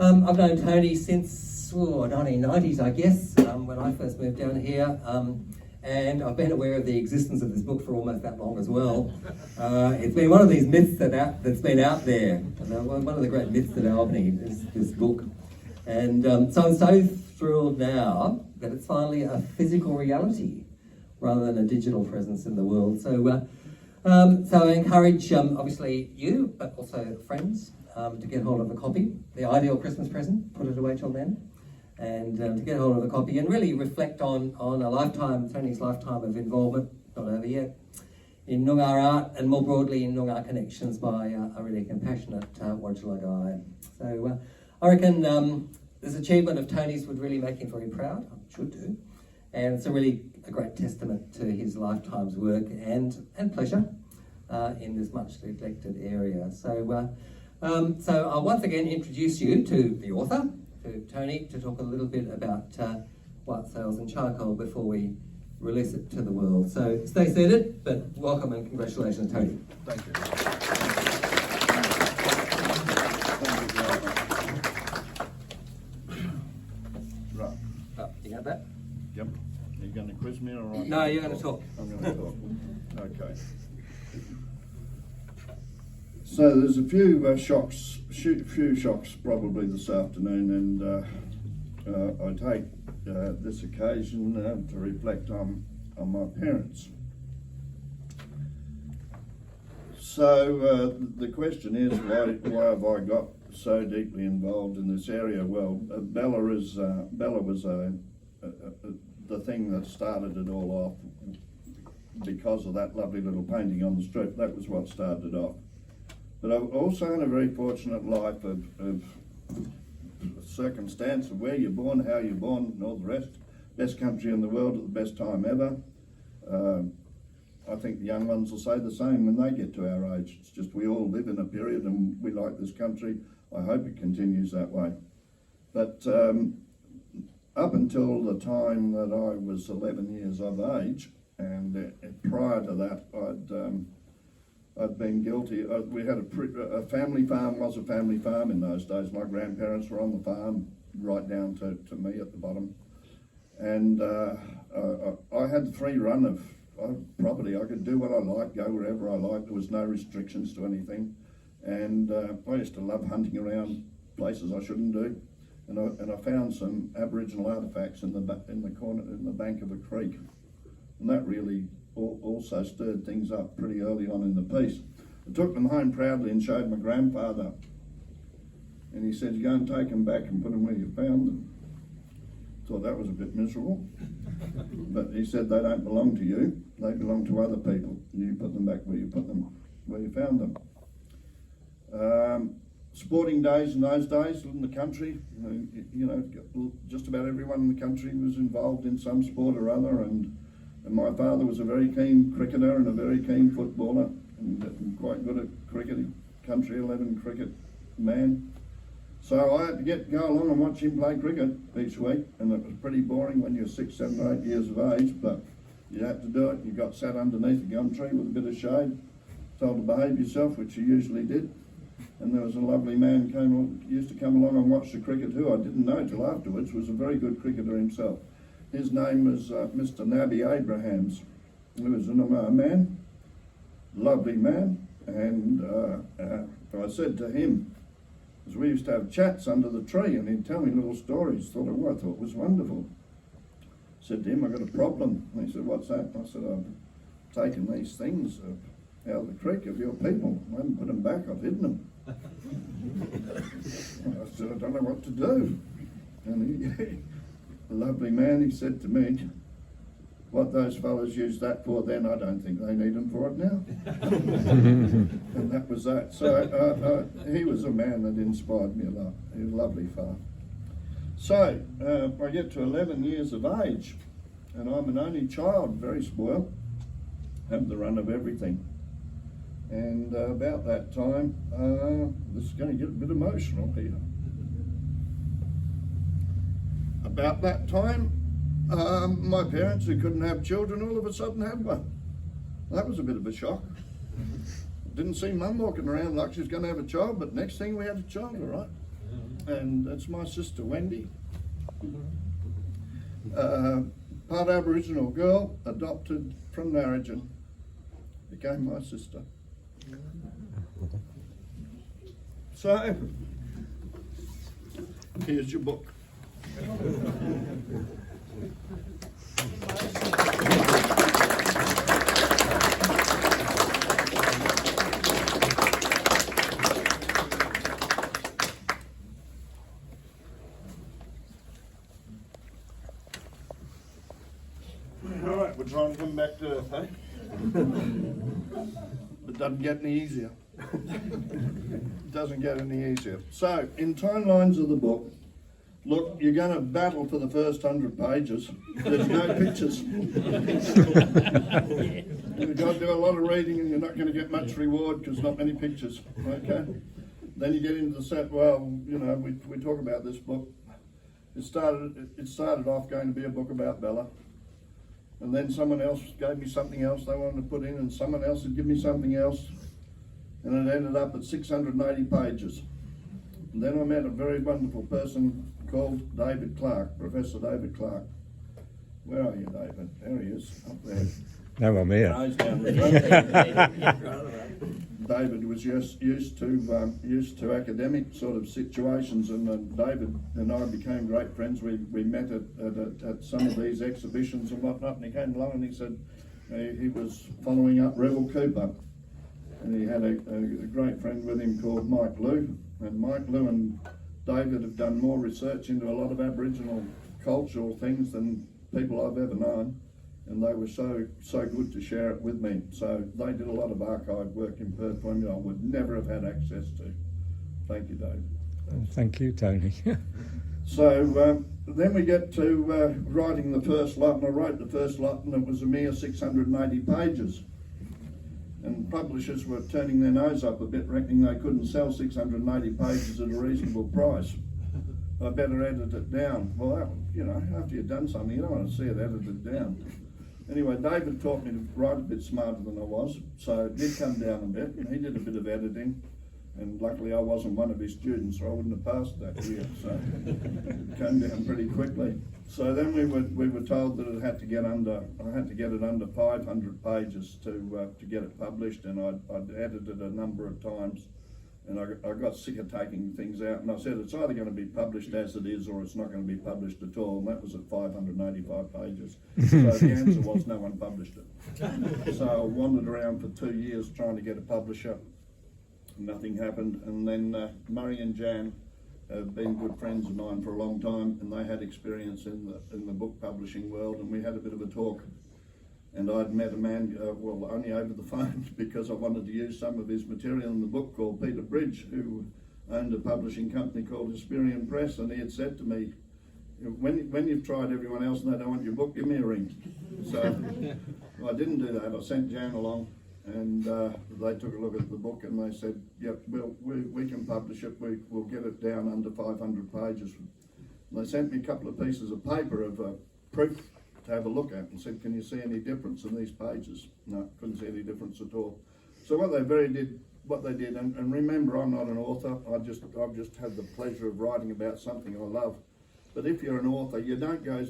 I've known Tony since 1990s, I guess, when I first moved down here, and I've been aware of the existence of this book for almost that long as well. It's been one of these myths that's been out there. One of the great myths at Albany is this book. And so I'm so thrilled now that it's finally a physical reality rather than a digital presence in the world. So I encourage, obviously, you, but also friends, to get hold of a copy. The ideal Christmas present, put it away till then. And to get hold of a copy and really reflect on Tony's lifetime of involvement, not over yet, in Noongar art and more broadly in Noongar connections by a really compassionate Wodjila guide. So I reckon this achievement of Tony's would really make him very proud, should do, and it's a great testament to his lifetime's work and pleasure in this much neglected area. So I'll once again introduce you to the author, to Tony, to talk a little bit about white sails and charcoal before we release it to the world. So stay seated, but welcome and congratulations, Tony. Thank you. Right. You got that? Yep. Are you going to quiz me or right? No, you're going to talk. I'm going to talk. Okay. So there's a few shocks probably this afternoon, and I take this occasion to reflect on my parents. So the question is, why have I got so deeply involved in this area? Well, Bella was the thing that started it all off because of that lovely little painting on the street. That was what started it off. But I've also had a very fortunate life of circumstance of where you're born, how you're born, and all the rest. Best country in the world at the best time ever. I think the young ones will say the same when they get to our age. It's just we all live in a period and we like this country. I hope it continues that way. But up until the time that I was 11 years of age, and prior to that, I'd been guilty. We had a family farm, was a family farm in those days. My grandparents were on the farm, right down to me at the bottom. And I had the free run of property. I could do what I liked, go wherever I liked. There was no restrictions to anything. And I used to love hunting around places I shouldn't do. And I found some Aboriginal artefacts in the bank of a creek. And that really also stirred things up pretty early on in the piece. I took them home proudly and showed my grandfather, and he said, "You go and take them back and put them where you found them." Thought that was a bit miserable, but he said, "They don't belong to you, they belong to other people. You put them back where you found them." Sporting days in those days in the country, just about everyone in the country was involved in some sport or other, and my father was a very keen cricketer and a very keen footballer and quite good at cricket, country 11 cricket man. So I had to go along and watch him play cricket each week, and it was pretty boring when you're 6, 7 or 8 years of age, but you had to do it. You got sat underneath a gum tree with a bit of shade, told to behave yourself, which you usually did. And there was a lovely man used to come along and watch the cricket, who I didn't know till afterwards was a very good cricketer himself. His name was Mr. Nabby Abrahams. He was a Noongar man, lovely man, and I said to him, because we used to have chats under the tree, and he'd tell me little stories, I thought was wonderful. I said to him, "I've got a problem." And he said, "What's that?" I said, "I've taken these things out of the creek of your people. I haven't put them back, I've hidden them." I said, "I don't know what to do." And the lovely man, he said to me, "What those fellas used that for then, I don't think they need them for it now." And that was that. So he was a man that inspired me a lot. He was a lovely fellow. So I get to 11 years of age, and I'm an only child, very spoiled, have the run of everything. And about that time, this is going to get a bit emotional here. About that time, my parents, who couldn't have children, all of a sudden had one. That was a bit of a shock. Didn't see Mum walking around like she was going to have a child, but next thing we had a child, all right? and that's my sister Wendy. Part Aboriginal girl, adopted from Narrogin, became my sister. So, here's your book. All right, we're trying to come back to earth, eh? It doesn't get any easier. It doesn't get any easier. So, in timelines of the book, look, you're going to battle for the first 100 pages. There's no pictures. You've got to do a lot of reading and you're not going to get much reward because not many pictures, okay? Then you get into the set, well, you know, we talk about this book. It started off going to be a book about Bella. And then someone else gave me something else they wanted to put in, and someone else would give me something else. And it ended up at 680 pages. And then I met a very wonderful person called David Clark, Professor David Clark. Where are you, David? There he is, up there. No, I'm here. Eyes down the front. David was just used to academic sort of situations, and David and I became great friends. We met at some of these exhibitions and whatnot, and he came along and he said he was following up Rebel Cooper, and he had a great friend with him called Mike Lou, and Mike Lou and David have done more research into a lot of Aboriginal cultural things than people I've ever known. And they were so good to share it with me. So they did a lot of archive work in Perth for me I would never have had access to. Thank you, Dave. Thank you, Tony. So then we get to writing the first lot, and I wrote the first lot, and it was a mere 680 pages. And publishers were turning their nose up a bit, reckoning they couldn't sell 680 pages at a reasonable price. I better edit it down. Well, you know, after you've done something, you don't want to see it edited down. Anyway, David taught me to write a bit smarter than I was, so it did come down a bit, and he did a bit of editing, and luckily I wasn't one of his students, or I wouldn't have passed that year, so it came down pretty quickly. So then we were told that I had to get it under 500 pages to get it published, and I'd edited a number of times. And I got sick of taking things out, and I said it's either going to be published as it is or it's not going to be published at all, and that was at 585 pages. So the answer was no one published it. So I wandered around for 2 years trying to get a publisher. Nothing happened, and then Murray and Jan have been good friends of mine for a long time, and they had experience in the book publishing world, and we had a bit of a talk. And I'd met a man, well, only over the phone, because I wanted to use some of his material in the book, called Peter Bridge, who owned a publishing company called Hesperian Press, and he had said to me, when you've tried everyone else and they don't want your book, give me a ring. So I didn't do that. I sent Jan along, and they took a look at the book, and they said, yep, we can publish it, we'll get it down under 500 pages. And they sent me a couple of pieces of paper of proof to have a look at, and said, can you see any difference in these pages? No, couldn't see any difference at all. So what they did, and remember, I'm not an author, I've just had the pleasure of writing about something I love. But if you're an author, you don't go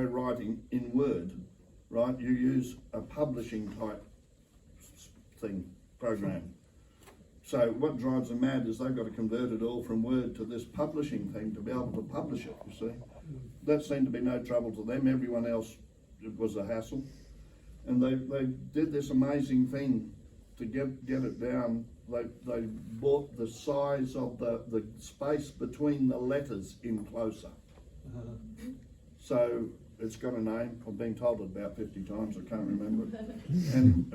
writing in Word, right? You use a publishing type program. So what drives them mad is they've got to convert it all from Word to this publishing thing to be able to publish it, you see. That seemed to be no trouble to them. Everyone else, it was a hassle. And they did this amazing thing to get it down. They brought the size of the space between the letters in closer. So it's got a name. I've been told it about 50 times, I can't remember it. And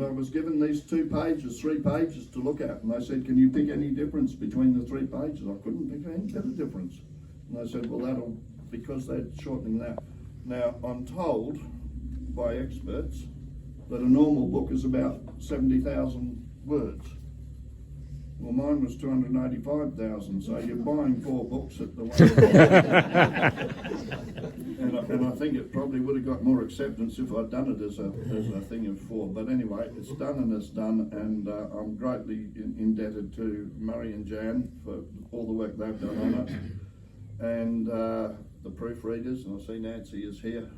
I was given these 3 pages to look at, and they said, can you pick any difference between the 3 pages? I couldn't pick any bit of difference. And I said, well, because they're shortening that. Now, I'm told by experts that a normal book is about 70,000 words. Well, mine was 285,000, so you're buying 4 books at the one. and I think it probably would have got more acceptance if I'd done it as a thing of 4. But anyway, it's done and it's done, and I'm greatly indebted to Murray and Jan for all the work they've done on it, and the proofreaders, and I see Nancy is here,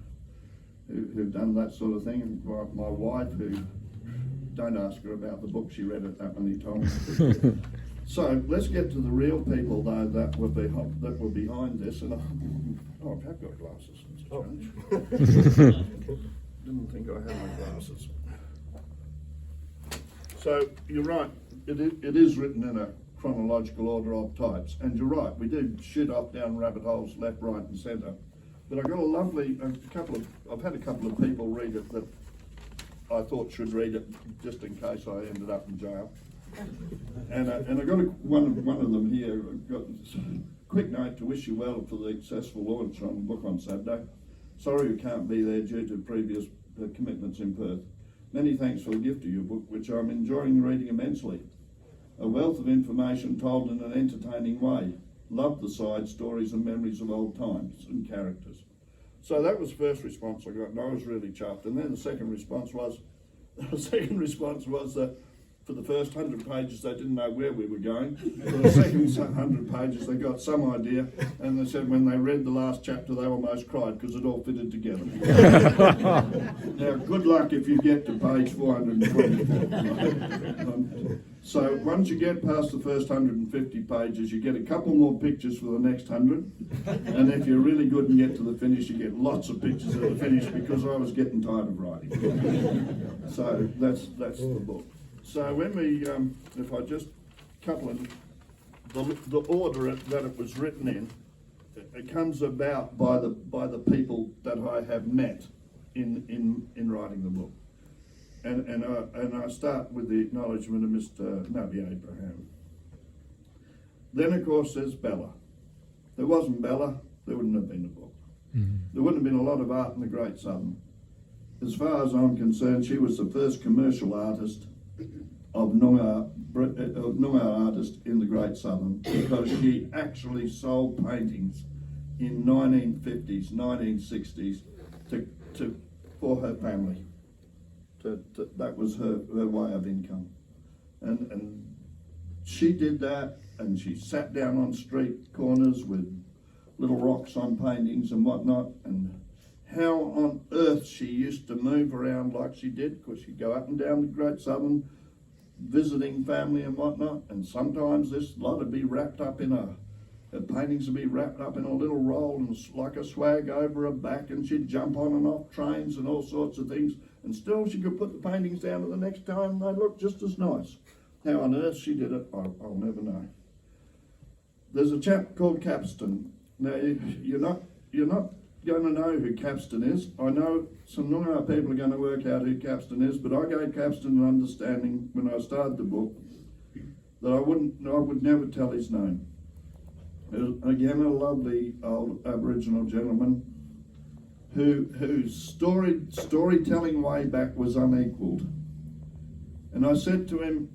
who've done that sort of thing, and my wife, who, don't ask her about the book, she read it that many times. So let's get to the real people though that were behind this, and I have got glasses. Didn't think I had my glasses. So you're right, it is written in a chronological order of types, and you're right, we do shoot off down rabbit holes left, right and centre. But I've got I've had a couple of people read it that I thought should read it just in case I ended up in jail. And I got one of them here. I've got a quick note to wish you well for the successful launch on the book on Saturday. Sorry you can't be there due to previous commitments in Perth. Many thanks for the gift of your book, which I'm enjoying reading immensely. A wealth of information told in an entertaining way. Love the side stories and memories of old times and characters. So that was the first response I got, and I was really chuffed. And then the second response was that for the first 100 pages, they didn't know where we were going. For the second 100 pages, they got some idea, and they said when they read the last chapter, they almost cried because it all fitted together. Now, good luck if you get to page 424. So once you get past the first 150 pages, you get a couple more pictures for the next 100. And if you're really good and get to the finish, you get lots of pictures at the finish, because I was getting tired of writing. So that's the book. So when we, if I just couple in, the order that it was written in, it comes about by the people that I have met in writing the book. And I start with the acknowledgement of Mr. Nabi Abraham. Then of course there's Bella. If there wasn't Bella, there wouldn't have been a book. Mm-hmm. There wouldn't have been a lot of art in the Great Southern. As far as I'm concerned, she was the first commercial artist of Noongar artist in the Great Southern, because she actually sold paintings in 1950s, 1960s for her family. That was her way of income, and she did that, and she sat down on street corners with little rocks on paintings and whatnot, and how on earth she used to move around like she did, because she'd go up and down the Great Southern visiting family and whatnot, and sometimes this lot would be wrapped up in her paintings would be wrapped up in a little roll and like a swag over her back, and she'd jump on and off trains and all sorts of things, and still she could put the paintings down, and the next time they looked just as nice. How on earth she did it, I'll never know. There's a chap called Capstan. Now you're not going to know who Capstan is. I know some Noongar people are going to work out who Capstan is, but I gave Capstan an understanding when I started the book that I would never tell his name. Again, a lovely old Aboriginal gentleman whose storytelling way back was unequalled. And I said to him,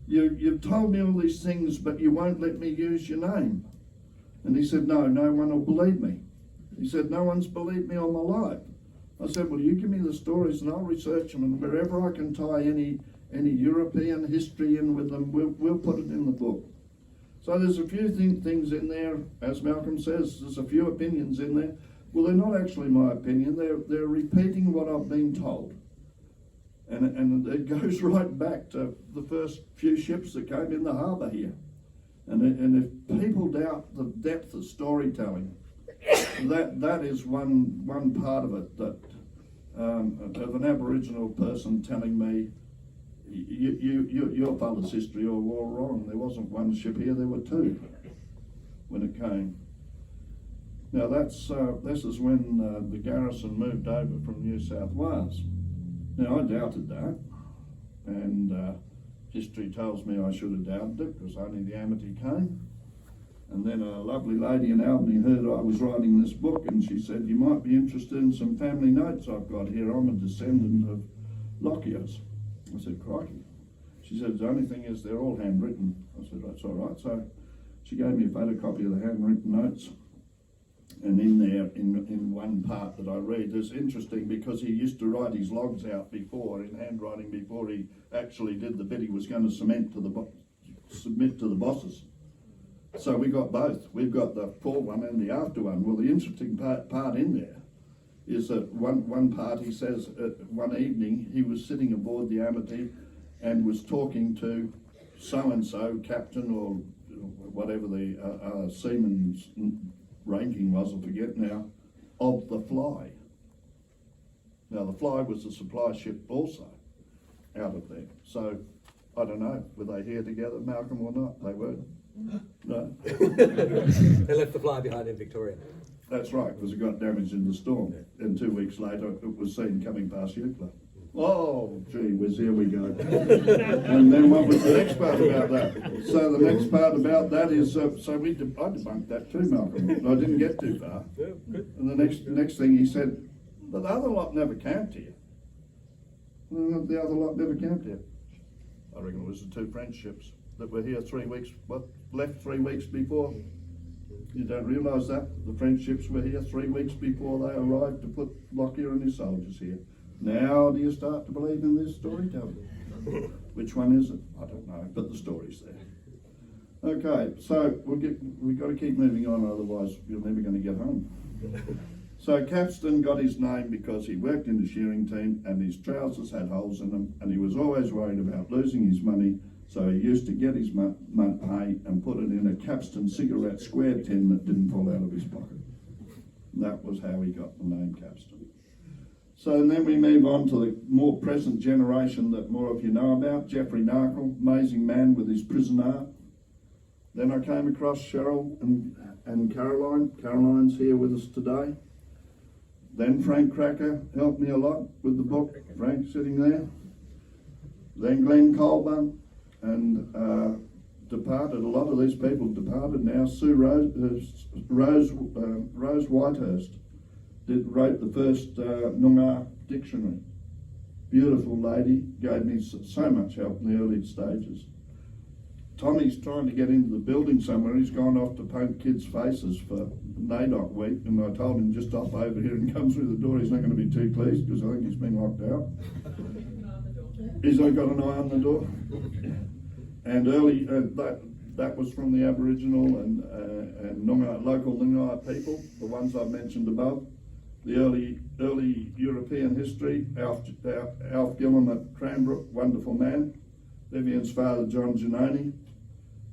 you've told me all these things, but you won't let me use your name. And he said, no one will believe me. He said, no one's believed me all my life. I said, well, you give me the stories and I'll research them, and wherever I can tie any European history in with them, we'll put it in the book. So there's a few things in there, as Malcolm says, there's a few opinions in there. Well, they're not actually my opinion, they're repeating what I've been told. And it goes right back to the first few ships that came in the harbour here. And if people doubt the depth of storytelling, that is one part of it, that of an Aboriginal person telling me, your father's history all wrong. There wasn't one ship here, there were two when it came. Now this is when the garrison moved over from New South Wales. Now I doubted that, and history tells me I should have doubted it, because only the Amity came. And then a lovely lady in Albany heard I was writing this book, and she said, you might be interested in some family notes I've got here. I'm a descendant of Lockyers. I said, crikey. She said, the only thing is they're all handwritten. I said, that's all right. So she gave me a photocopy of the handwritten notes. And in there, in one part that I read, it's interesting because he used to write his logs out before, in handwriting, before he actually did the bit he was going to submit to the bosses. So we got both. We've got the fore one and the after one. Well, the interesting part in there is that one part, he says, one evening he was sitting aboard the Amity and was talking to so-and-so, captain or whatever the seaman's ranking was, I forget now, of the Fly. Now the Fly was a supply ship also out of there. So I don't know, were they here together, Malcolm, or not? They weren't. No. They left the Fly behind in Victoria. That's right, because it got damaged in the storm. And 2 weeks later, it was seen coming past Euclid. Oh, gee whiz, here we go. And then what was the next part about that? So the next part about that is, I debunked that too, Malcolm. I didn't get too far. Yeah, good. And the next thing he said, but the other lot never camped here. The other lot never camped here. I reckon it was the two French ships that were here 3 weeks, left 3 weeks before. You don't realise that? The French ships were here 3 weeks before they arrived to put Lockyer and his soldiers here. Now do you start to believe in this storytelling? Which one is it? I don't know, but the story's there. Okay, so we've got to keep moving on, otherwise you're never going to get home. So Capstan got his name because he worked in the shearing team and his trousers had holes in them, and he was always worried about losing his money, so he used to get his pay and put it in a Capstan cigarette square tin that didn't fall out of his pocket. That was how he got the name Capstan. So then we move on to the more present generation that more of you know about. Geoffrey Narkle, amazing man with his prison art. Then I came across Cheryl and Caroline. Caroline's here with us today. Then Frank Cracker helped me a lot with the book. Frank sitting there. Then Glenn Colburn, and departed. A lot of these people departed now. Sue Rose Whitehurst wrote the first Noongar dictionary. Beautiful lady, gave me so much help in the early stages. Tommy's trying to get into the building somewhere. He's gone off to paint kids' faces for NAIDOC week, and I told him just hop over here and come through the door. He's not going to be too pleased because I think he's been locked out. He's got an eye on the door. And early, that was from the Aboriginal and Noongar, local Noongar people, the ones I've mentioned above. The early European history, Alf Gillam at Cranbrook, wonderful man. Vivian's father, John Giannoni.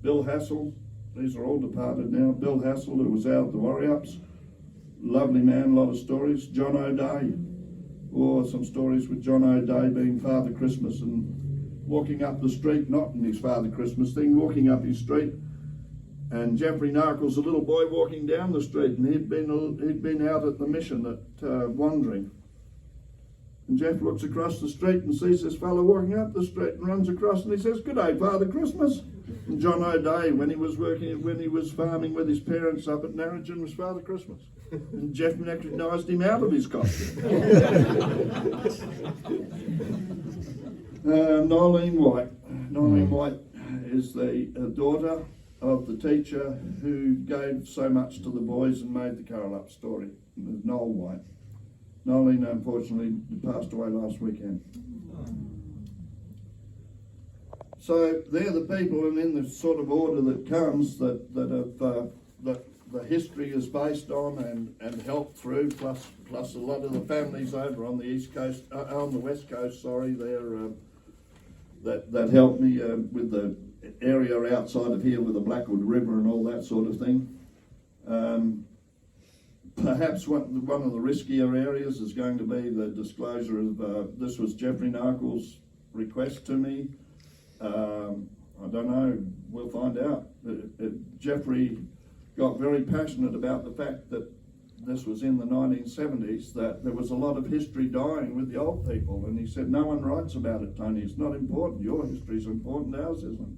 Bill Hassel, these are all departed now. Bill Hassel, who was out at the Warriups, lovely man, a lot of stories. John O'Day, some stories with John O'Day being Father Christmas and walking up the street, not in his Father Christmas thing, walking up his street. And Geoffrey Narkle's a little boy walking down the street, and he'd been out at the mission at wandering. And Jeff looks across the street and sees this fellow walking up the street and runs across and he says, "Good day, Father Christmas." And John O'Day, when he was farming with his parents up at Narrogin, was Father Christmas. And Jeff recognised him out of his costume. Nolene White is the daughter of the teacher who gave so much to the boys and made the Carrolup story, Noel White. Nolene unfortunately passed away last weekend. So they're the people, and in the sort of order that comes, that the history is based on and helped through, plus a lot of the families over on the east coast, on the west coast, sorry, that helped me with the area outside of here with the Blackwood River and all that sort of thing. Perhaps one of the riskier areas is going to be the disclosure of, this was Geoffrey Narkle's request to me. I don't know, we'll find out. Geoffrey got very passionate about the fact that this was in the 1970s, that there was a lot of history dying with the old people, and he said, "No one writes about it, Tony, it's not important. Your history's important, ours isn't."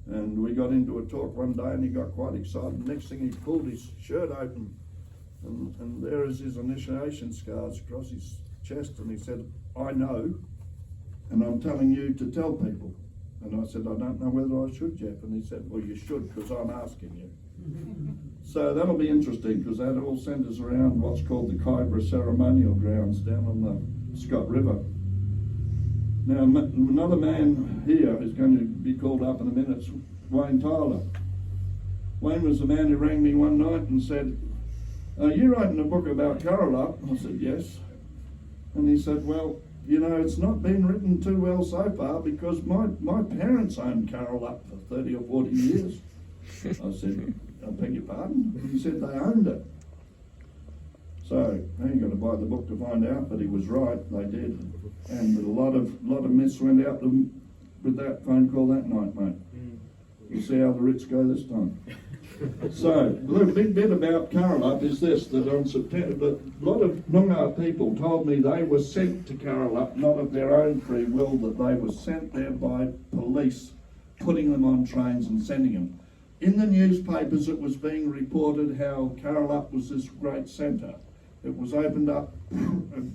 And we got into a talk one day and he got quite excited. Next thing, he pulled his shirt open and there is his initiation scars across his chest, and he said, "I know, and I'm telling you to tell people." And I said, "I don't know whether I should, Jeff." And he said, "Well, you should, because I'm asking you." So that'll be interesting, because that all centres around what's called the Kybra ceremonial grounds down on the Scott River. Now, another man here is going to be called up in a minute, Wayne Tyler. Wayne was the man who rang me one night and said, "Are you writing a book about Carrolup?" I said, "Yes." And he said, "Well, you know, it's not been written too well so far because my parents owned Carrolup for 30 or 40 years. I said, "I beg your pardon?" He said they owned it. So now you got to buy the book to find out, but he was right, they did. And a lot of myths went out with that phone call that night, mate. You see how the Ritz go this time. So, the big bit about Carrolup is this, that on September, a lot of Noongar people told me they were sent to Carrolup, not of their own free will, that they were sent there by police, putting them on trains and sending them. In the newspapers it was being reported how Carrolup was this great centre. It was opened up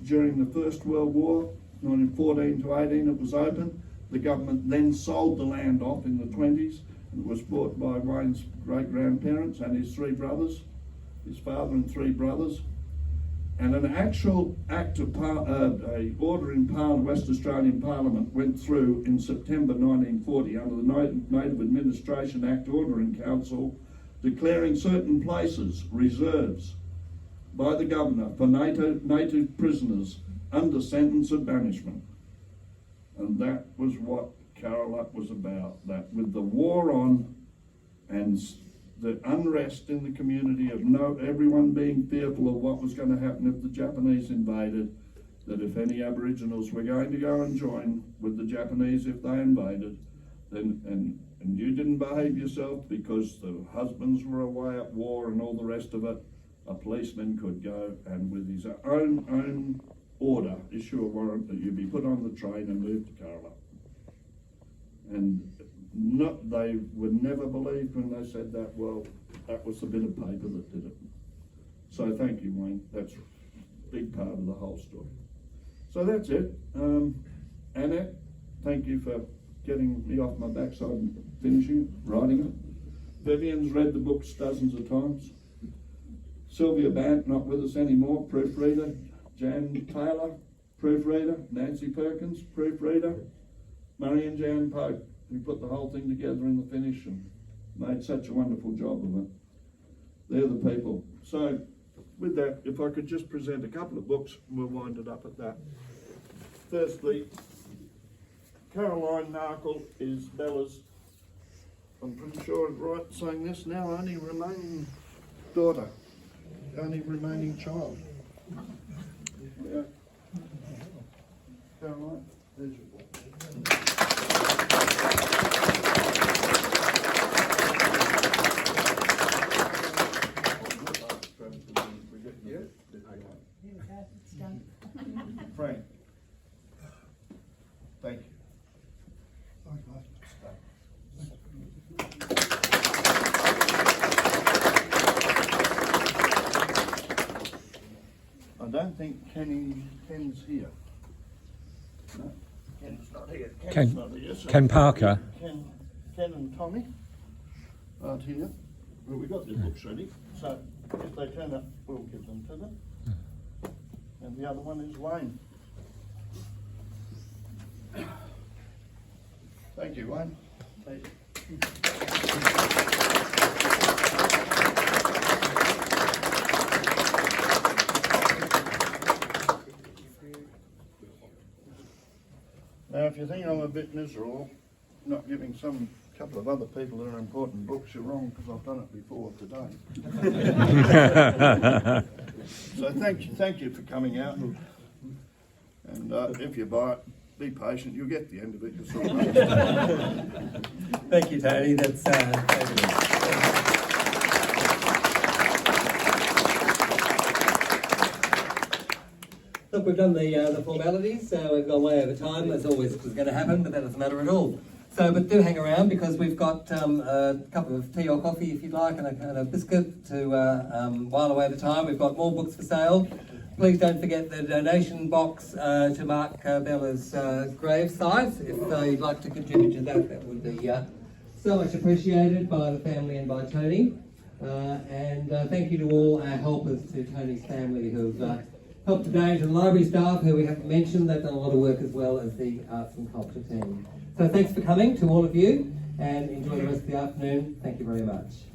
during the First World War, 1914 to 18 it was open. The government then sold the land off in the 20s. It was bought by Wayne's great-grandparents and his three brothers, his father and three brothers. And an actual act of a order in West Australian Parliament went through in September 1940 under the Native Administration Act Ordering Council, declaring certain places reserves by the governor for native prisoners under sentence of banishment. And that was what Carrolup was about, that with the war on and the unrest in the community of everyone being fearful of what was going to happen if the Japanese invaded, that if any Aboriginals were going to go and join with the Japanese if they invaded, then and you didn't behave yourself because the husbands were away at war and all the rest of it, a policeman could go and with his own order issue a warrant that you be put on the train and moved to Carrolup. And they would never believe when they said that. Well, that was the bit of paper that did it. So thank you, Wayne. That's a big part of the whole story. So that's it. Annette, thank you for getting me off my backside and writing it. Vivian's read the books dozens of times. Sylvia Bant, not with us anymore, proofreader. Jan Taylor, proofreader. Nancy Perkins, proofreader. Murray and Jan Pope, who put the whole thing together in the finish and made such a wonderful job of it. They're the people. So, with that, if I could just present a couple of books, we'll wind it up at that. Firstly, Caroline Narkle is Bella's, I'm pretty sure I'm right saying this now, only remaining daughter, only remaining child. Yeah. Caroline, there's your book. Frank, thank you. I don't think Ken's here. No, Ken's not here. Ken's not here. So Ken Parker. Ken and Tommy aren't here. Well, we got their books ready, so if they turn up, we'll give them to them. And the other one is Wayne. Thank you, Wayne. Thank you. Now, if you think I'm a bit miserable, not giving some couple of other people that are important books, you're wrong, because I've done it before today. So thank you for coming out, and if you buy it, be patient. You'll get the end of it. You'll sort of understand. Thank you, Tony. That's fabulous. Look, we've done the formalities, so we've gone way over time, as always was going to happen, but that doesn't matter at all. So, but do hang around because we've got a cup of tea or coffee if you'd like, and a biscuit to while away the time. We've got more books for sale. Please don't forget the donation box to mark Bella's gravesite. If you'd like to contribute to that, that would be so much appreciated by the family and by Tony. And thank you to all our helpers, to Tony's family who've helped today, to the library staff who we haven't mentioned. They've done a lot of work, as well as the arts and culture team. So thanks for coming to all of you, and enjoy the rest of the afternoon. Thank you very much.